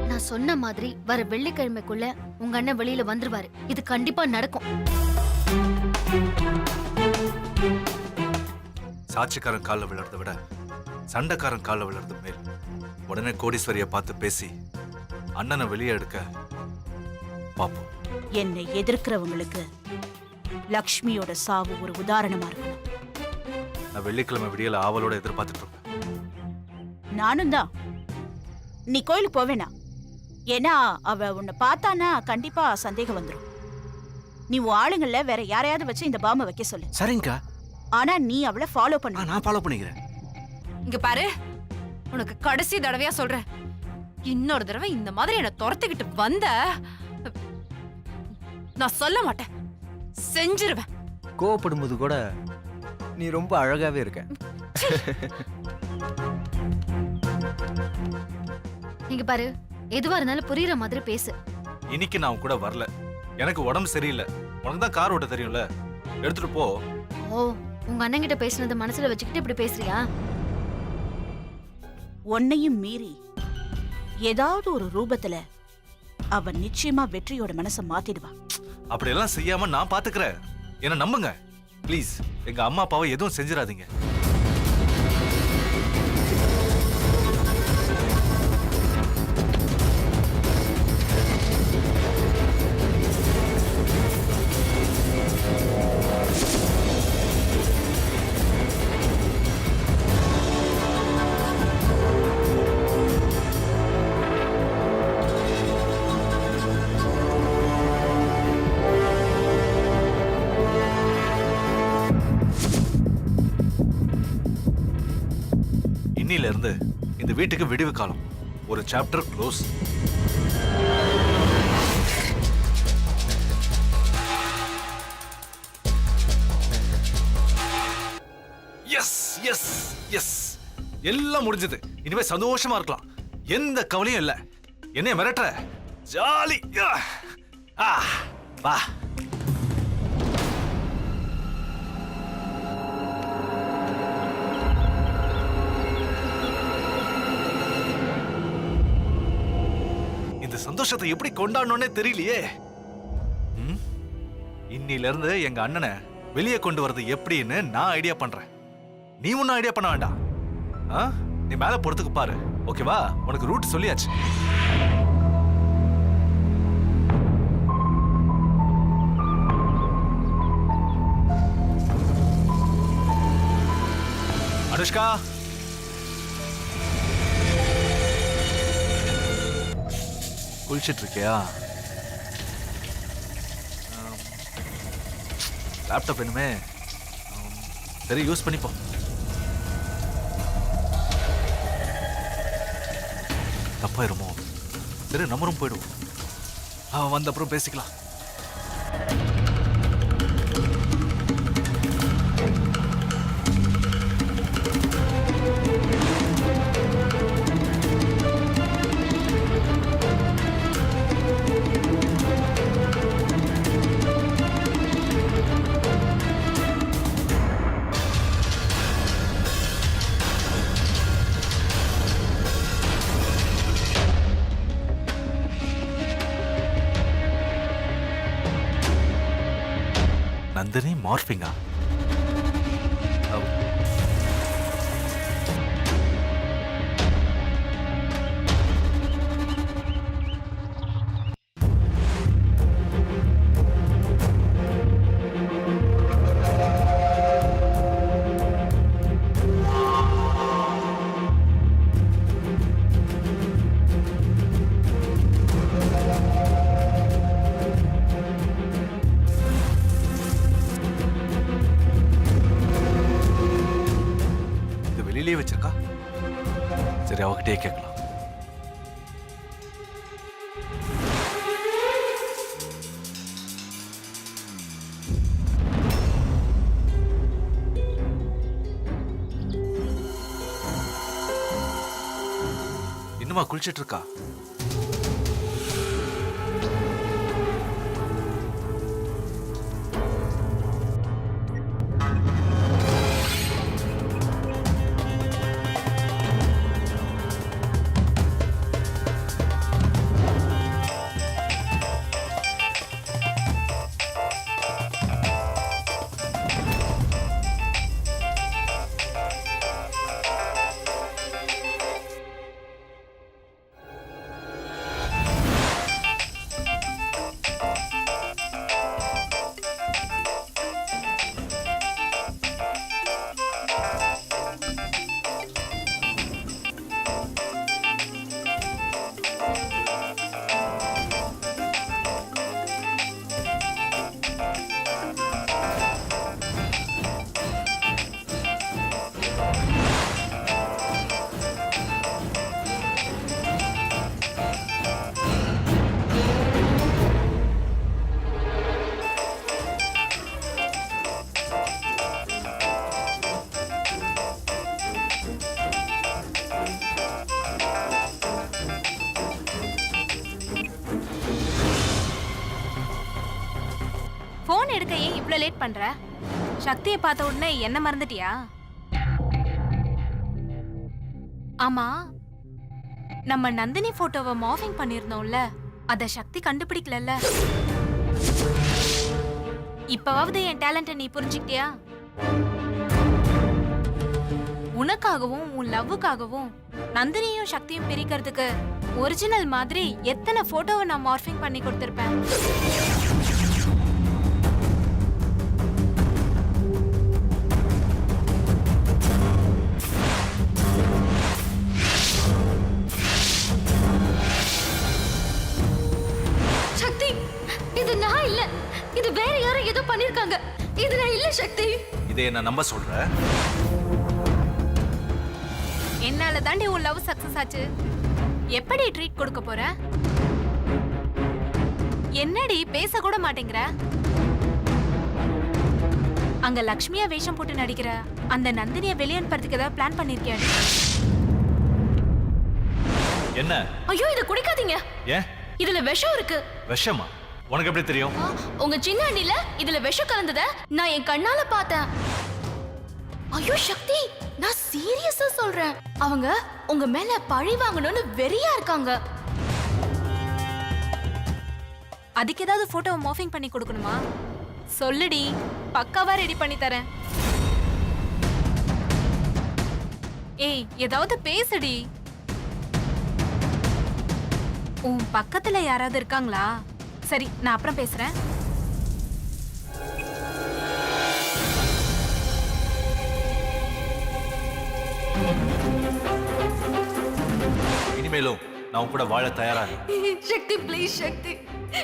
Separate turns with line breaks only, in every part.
நான் சொன்ன மாதிரி வர வெள்ளிக்கிழமைக்குள்ள உங்க அண்ணன் வெளியில வந்துருவாரு. இது கண்டிப்பா நடக்கும்.
சாட்சிக்காரன் காலில் விழுறத விட சண்டைக்காரன் காலில் விழுறது மேல். உடனே கோடீஸ்வரியை பார்த்து பேசி அண்ணனை வெளியே எடுக்க பாப்போம்.
என்னை எதிர்க்கிறவங்களுக்கு லக்ஷ்மியோட சாவு ஒரு உதாரணமா இருக்கணும்.
நான் வெள்ளிக்கிழமை விடியல ஆவலோட எதிர்பார்த்துட்டு இருப்பேன்.
நானும் தான். நீ கோயிலுக்கு போவேனா? ஏன்னா அவ உன்னை பார்த்தானா கண்டிப்பா சந்தேகம் வந்துடும். நீ உன் ஆளுங்கள்ல வேற யாரையாவது வச்சு இந்த பாம்பை வைக்க சொல்லு.
சரிங்கக்கா.
ஆனா நீ அவளை ஃபாலோ பண்ணு.
நான் ஃபாலோ பண்ணிக்கிறேன்.
இங்க பாரு, உனக்கு கடைசி தடவையா சொல்றேன். இன்னொரு தடவை இந்த மாதிரி என்ன துரத்துக்கிட்டு வந்த நான் சொல்ல மாட்டேன், செஞ்சிருவேன்.
கோவப்படும்போது கூட நீ ரொம்ப அழகாவே இருக்க.
நீங்க பாரு, எதுவா இருந்தாலும் புரியுற மாதிரி பேசு.
இன்னைக்கு நான் கூட வரல, எனக்கு உடம்பு சரியில்லை. உனக்கு தான் கார் ஓட்ட தெரியும்ல, எடுத்துட்டு போ.
ஓ, உங்க அண்ணன் கிட்ட பேசுனத மனசுல வச்சுக்கிட்டு இப்படி பேசுறியா?
உன்னையும் மீறி ஏதாவது ஒரு ரூபத்துல அவ நிச்சயமா வெற்றியோட மனசை மாத்திடுவா.
அப்படியெல்லாம் செய்யாம நான் பாத்துக்கிறேன். என்ன நம்புங்க ப்ளீஸ். எங்க அம்மா அப்பாவை எதுவும் செஞ்சிடாதீங்க. இன்னில இருந்து இந்த வீட்டுக்கு விடிவு காலம். ஒரு chapter close. Yes yes yes, எல்லாம் முடிஞ்சது. இனிமே சந்தோஷமா இருக்கலாம். எந்த கவலையும் இல்ல. என்னைய மிரட்டுற? ஜாலி. வா. சந்தோஷத்தை எப்படி கொண்டாடணும்னே தெரியலையே. இன்னில இருந்து எங்க அண்ணனை வெளியே கொண்டு வரது எப்படின்னு நான் ஐடியா பண்றேன். நீ ஒன்னும் ஐடியா பண்ண வேண்டாம். நீ மேல போறதுக்கு பாரு, ஓகேவா? உனக்கு ரூட் சொல்லியாச்சு. அனுஷ்கா, குளிச்சிட்டு இருக்கியா? லேப்டாப் வேணுமே. சரி, யூஸ் பண்ணிப்போ. தப்பாயிருமோ? சரி, நம்மளும் போயிடுவோம். வந்த அப்புறம் பேசிக்கலாம். நந்தினி மார்பிங்கா? வச்சிருக்கா? சரி, அவகிட்டே கேட்கலாம். இன்னுமா குளிச்சிட்டு இருக்கா?
இவ்ளோ லேட் பண்ற? சக்தியை பார்த்த உடனே என்ன மறந்துட்டியா? ஆமா, நம்ம நந்தினி போட்டோவை மார்ஃபிங் பண்ணிருந்தோம்ல, அத சக்தி கண்டுபிடிக்கலல்ல. இப்பவாவது என் டேலண்ட நீ புரிஞ்சுக்கிட்டியா? உனக்காகவும் உன் லவ்வுக்காகவும் நந்தினியும் சக்தியும் பிரிக்கிறதுக்கு ஒரிஜினல் மாதிரி எத்தனை போட்டோவை நான் மார்ஃபிங் பண்ணி கொடுத்திருப்பேன்.
சக்தி, இது நான் இல்ல, இது வேற யாரோ ஏதோ பண்ணிருக்காங்க. இது நான் இல்ல சக்தி.
இதை என்ன நம்ப சொல்ற?
என்னால தாண்டி உன் லவ் சக்சஸ் ஆச்சு. எப்படி ட்ரீட் கொடுக்க போற? என்னடி பேச கூட மாட்டேங்கிற? அங்க லக்ஷ்மியா வேஷம் போட்டு நடிக்கிற அந்த நந்தினிய வெளிய அனுப்புறதுக்கு ஏதாவது பிளான் பண்ணிருக்கியா?
என்ன?
ஐயோ, இத குடிக்காதீங்க.
ஏன்?
இதுல விஷம் இருக்கு.
விஷமா? உனக்கு எப்படி தெரியும்?
உங்க சின்ன அண்ணில இதுல விஷம் கலந்தத நான் என் கண்ணால பார்த்தேன். ஐயோ சக்தி, நான் சீரியஸா சொல்றேன். அவங்க உங்க மேல பழி வாங்கணும்னு வெறியா இருக்காங்க.
அதுக்கு ஏதாவது போட்டோவை மார்ஃபிங் பண்ணி கொடுக்கணுமா? சொல்லுடி, பக்காவா ரெடி பண்ணி தரேன். ஏய், ஏதாவது பேசுடி. உன் பக்கத்துல யாராவது இருக்காங்களா? சரி, நான் அப்புறம் பேசுறேன்.
இனிமேலும் நான் உன் கூட வாழ தயாரா இருக்கேன்.
சக்தி ப்ளீஸ் சக்தி,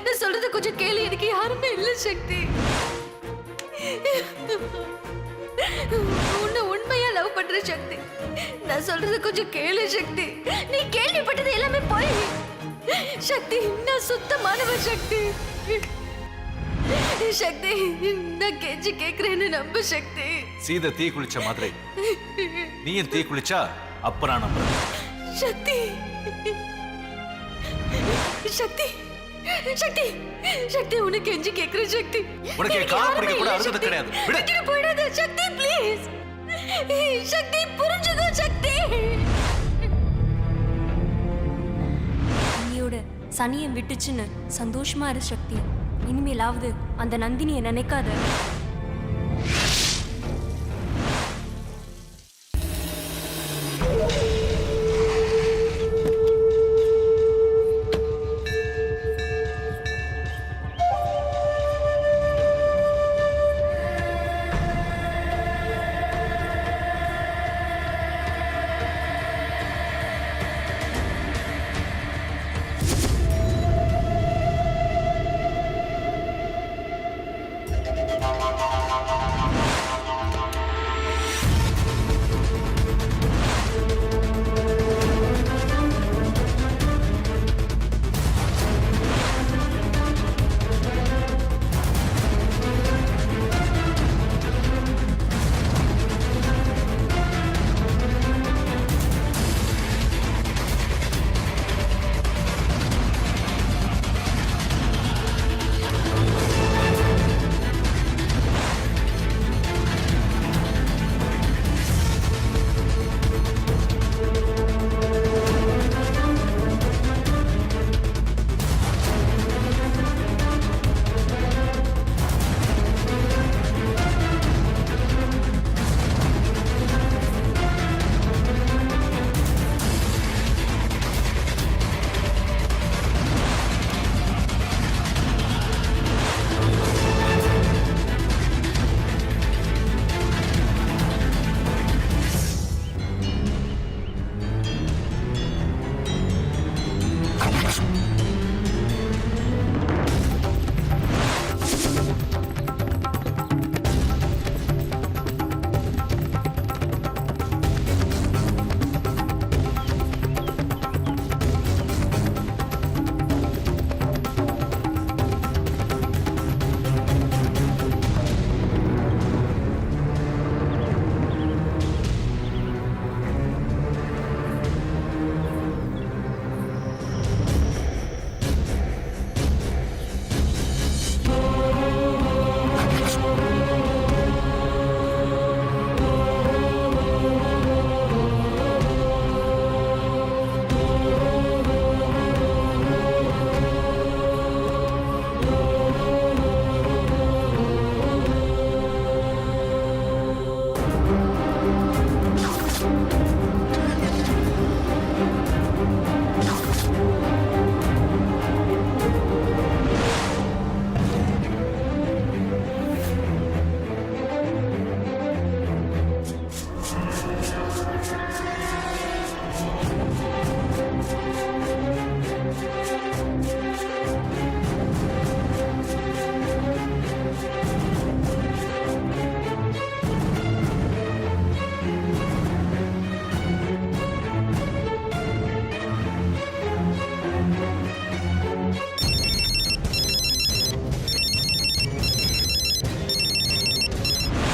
நான் சொல்றது கொஞ்சம் கேளு. எனக்கு யாருமே இல்ல சக்தி. உன்னை உண்மையா லவ் பண்ற சக்தி. நான் சொல்றது கொஞ்சம் கேளு சக்தி. நீ கேள்விப்பட்டது எல்லாமே போய் சக்தி. நான் சுத்தமானவ சக்தி. சக்தி, நான் கெஞ்சி கேக்குறேன்னு நம்ப சக்தி.
சீதை தீ குளிச்ச மாதிரி நீயும் தீ குளிச்சா அப்ப நான் நம்புறேன்.
சக்தி, சக்தி, சக்தி, சக்தி, உனக்கு கெஞ்சி கேக்குற சக்தி.
உனக்கு என் கால் பிடிக்க கூட அருகதை கிடையாது. விடு.
விட்டுட்டு போயிடாத சக்தி ப்ளீஸ். சக்தி, புரிஞ்சுக்கோ சக்தி.
நீயோட சனியை விட்டுச்சுன்னு சந்தோஷமா இரு சக்தி. இனிமேலாவது அந்த நந்தினியை நினைக்காத.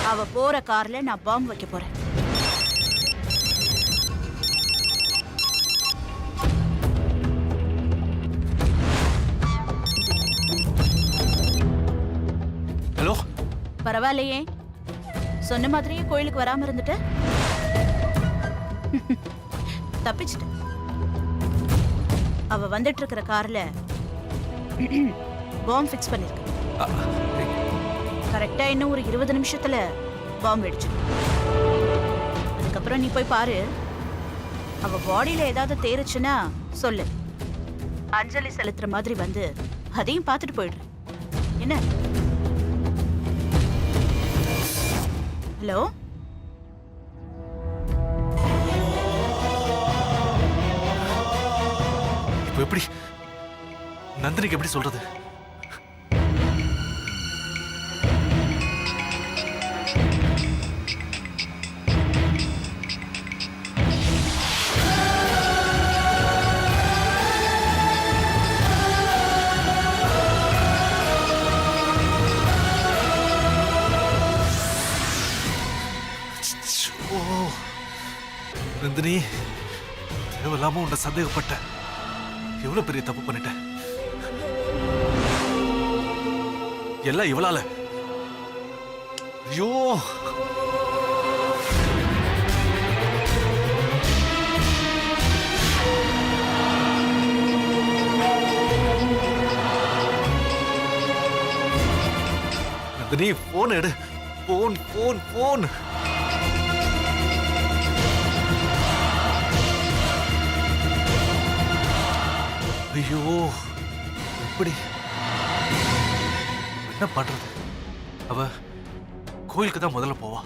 அவ போற கார்ல நான் பாம்பு வைக்க போறேன்.
ஹலோ.
பரவாயில்லையே, சொன்ன மாதிரியே கோயிலுக்கு வராம இருந்துட்ட. தப்பிச்சிட்ட. அவ வந்துட்டு இருக்கிற கார்ல பாம்பு ஃபிக்ஸ் பண்ணிருக்க. கரெக்டா இன்னும் ஒரு 20 நிமிஷத்துல பாம்பு வெடிச்சிடும். அதுக்கப்புறம் நீ போய் பாரு. அவ பாடியில ஏதாவது தேறுச்சுன்னா சொல்லு. அஞ்சலி செலுத்துற மாதிரி வந்து அதையும் பார்த்துட்டு போயிடுற. என்ன? ஹலோ.
இப்போ எப்படி நந்தினிக்கு எப்படி சொல்றது? நந்தினி, தேவையில்லாம உன்னை சந்தேகப்பட்டேன். எவ்வளவு பெரிய தப்பு பண்ணிட்டேன். எல்லாம் இவளால. ஐயோ, நந்தினி, போன் எடு. Phone phone phone. ஐயோ, எப்படி என்ன பண்றது? அவ கோயிலுக்கு தான் முதல்ல போவா.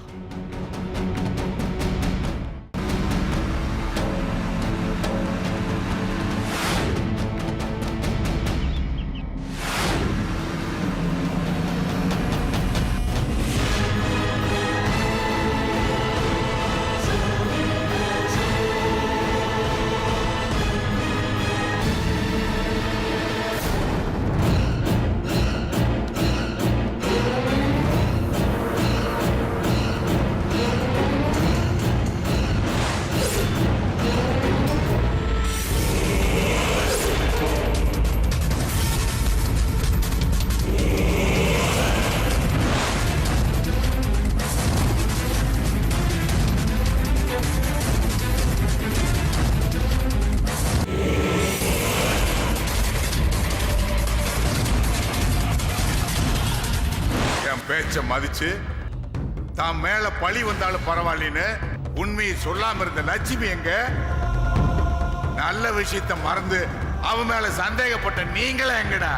பேச்ச மதிச்சு தான் மேல பழி வந்தாலும் பரவாயில்லன்னு உண்மையை சொல்லாம இருந்த லட்சுமி எங்க? நல்ல விஷயத்த மறந்து அவ மேல சந்தேகப்பட்ட நீங்களே எங்கடா?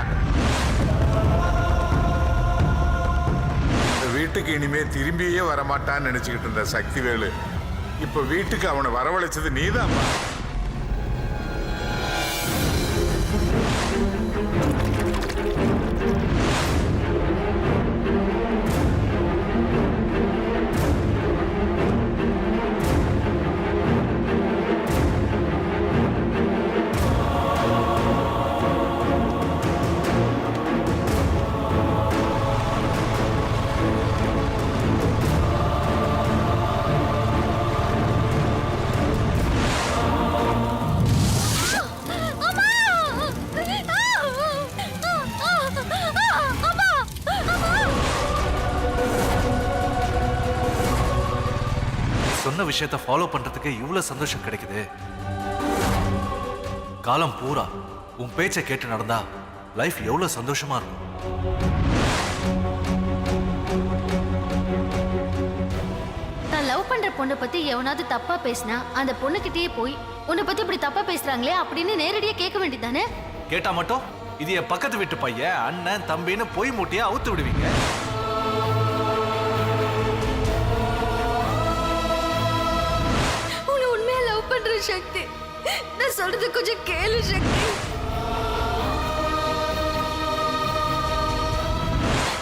இந்த வீட்டுக்கு இனிமே திரும்பியே வரமாட்டான்னு நினைச்சுக்கிட்டு இருந்த சக்திவேலு இப்ப வீட்டுக்கு அவனை வரவழைச்சது நீதான்.
சொன்ன விஷயத்தை ஃபாலோ பண்றதுக்கு இவ்வளவு சந்தோஷம் கிடைக்குது. காலம் பூரா உன் பேச்சை கேட்டு நடந்தா லைஃப் எவ்வளவு சந்தோஷமா இருக்கும்.
நான் லவ் பண்ற பொண்ணை பத்தி எவனாவது தப்பா பேசினா அந்த பொண்ணுகிட்டயே போய் உன்னை பத்தி இப்படி தப்பா பேசுறாங்களே அப்படின்னு நேரடியா கேட்க வேண்டியதானே?
கேட்டா மட்டும் இது என் பக்கத்து வீட்டு பையன், அண்ணன், தம்பின்னு பொய் மூட்டையா அவுத்து விடுவீங்க.
உன்னை உண்மையா லவ் பண்ற சக்தி, நான் சொல்றது கொஞ்சம் கேளு சக்தி.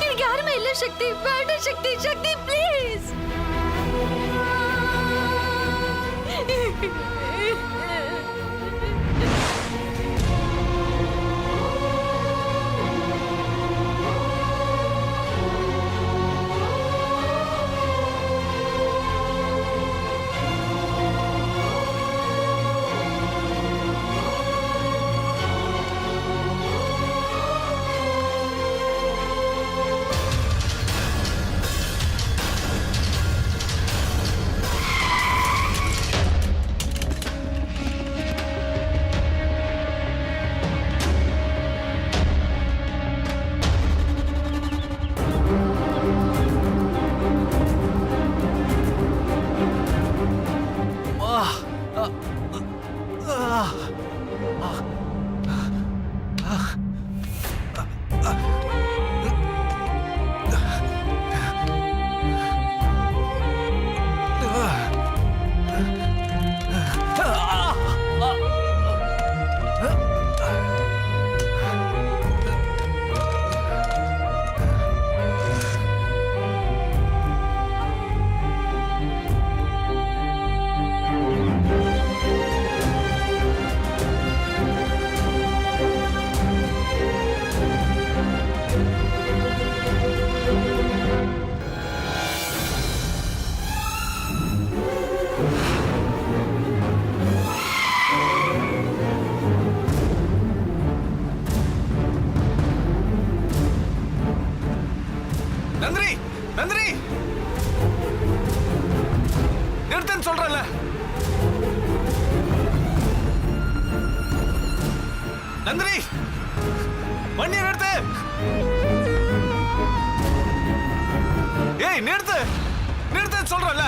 எனக்கு யாருமே இல்ல சக்தி, வேண்டாம் சக்தி. சக்தி ப்ளீஸ்.
நிறுத்துன்னு சொல்றல. நந்தினி, வண்டியை நிறுத்து. ஏய் நிறுத்து, நிறுத்துன்னு சொல்றல.